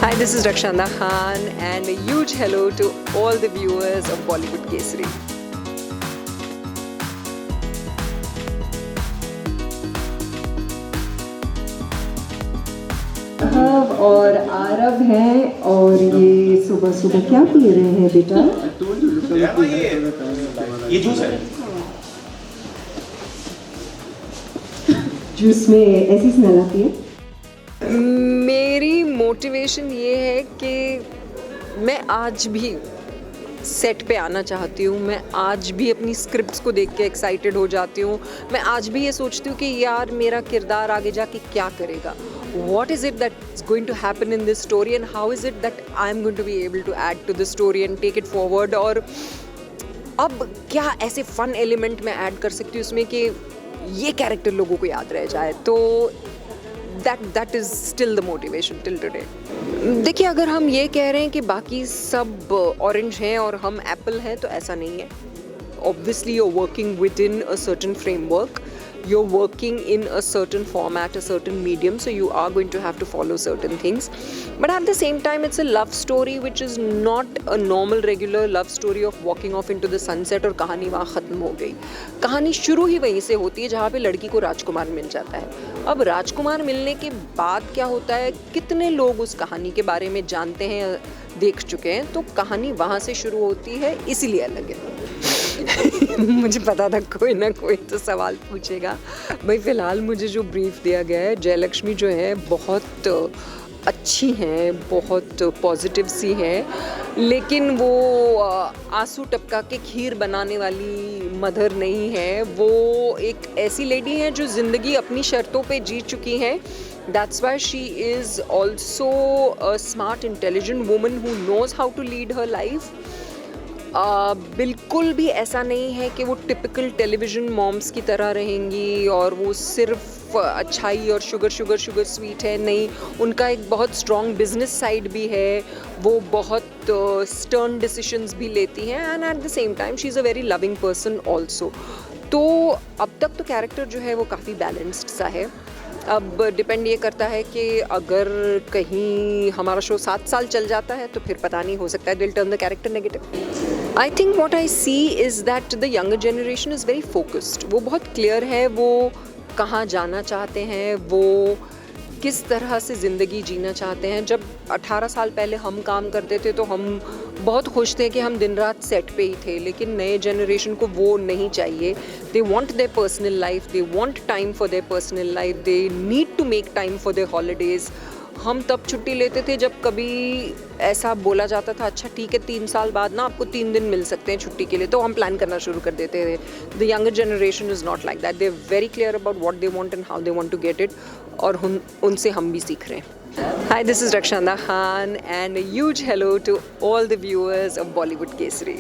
Hi, this is Rakshanda Khan and a huge hello to all the viewers of Bollywood Kesari. और आरव हैं और ये सुबह सुबह क्या पी रहे हैं बेटा? ये जूस है। जूस में ऐसी स्मेल आती है? मेरी मोटिवेशन ये है कि मैं आज भी सेट पे आना चाहती हूँ, मैं आज भी अपनी स्क्रिप्ट्स को देख के एक्साइटेड हो जाती हूँ, मैं आज भी ये सोचती हूँ कि यार मेरा किरदार आगे जाके क्या करेगा, what is it that's going to happen in this story and how is it that I'm going to be able to add to the story and take it forward, और अब क्या ऐसे फन एलिमेंट मैं add कर सकती हूँ उसमें कि ये कैरेक्टर लोगों को याद रह जाए. तो that is still the motivation till today. देखिए, अगर हम ये कह रहे हैं कि बाकी सब ऑरेंज हैं और हम एप्पल हैं तो ऐसा नहीं है. Obviously you're working within a certain framework, you're working in a certain format, a certain medium, so you are going to have to follow certain things, but at the same time it's a love story which is not a normal regular love story of walking off into the sunset और कहानी वहाँ ख़त्म हो गई. कहानी शुरू ही वहीं से होती है जहाँ पे लड़की को राजकुमार मिल जाता है. अब राजकुमार मिलने के बाद क्या होता है, कितने लोग उस कहानी के बारे में जानते हैं, देख चुके हैं, तो कहानी वहाँ से शुरू होती है, इसीलिए अलग है. मुझे पता था कोई ना कोई तो सवाल पूछेगा. भाई फ़िलहाल मुझे जो ब्रीफ दिया गया है, जयलक्ष्मी जो है बहुत अच्छी हैं, बहुत पॉजिटिव सी हैं, लेकिन वो आंसू टपका के खीर बनाने वाली मदर नहीं है. वो एक ऐसी लेडी हैं जो ज़िंदगी अपनी शर्तों पे जी चुकी हैं. That's why she is also a smart, intelligent woman who knows how to lead her life. बिल्कुल भी ऐसा नहीं है कि वो टिपिकल टेलीविज़न मॉम्स की तरह रहेंगी और वो सिर्फ अच्छाई और शुगर स्वीट है. नहीं, उनका एक बहुत स्ट्रॉन्ग बिजनेस साइड भी है, वो बहुत स्टर्न डिसीजंस भी लेती हैं, and at the same time she is a very loving person also. तो अब तक तो कैरेक्टर जो है वो काफ़ी बैलेंस्ड सा है. अब डिपेंड ये करता है कि अगर कहीं हमारा शो 7 साल चल जाता है तो फिर पता नहीं, हो सकता है they'll turn the character negative. I think what I see is that the younger generation is very focused. वो बहुत क्लियर है वो कहाँ जाना चाहते हैं, वो किस तरह से ज़िंदगी जीना चाहते हैं. जब 18 साल पहले हम काम करते थे तो हम बहुत खुश थे कि हम दिन रात सेट पे ही थे, लेकिन नए जनरेशन को वो नहीं चाहिए. They want their personal life, they want time for their personal life, they need to make time for their holidays. हम तब छुट्टी लेते थे जब कभी ऐसा बोला जाता था, अच्छा ठीक है 3 साल बाद ना आपको 3 दिन मिल सकते हैं छुट्टी के लिए, तो हम प्लान करना शुरू कर देते थे. The younger generation is not like that. They are very clear about what they want and how they want to get it, और उनसे हम भी सीख रहे हैं. Hi, this is Rakshanda Khan and a huge hello to all the viewers of Bollywood Kesari.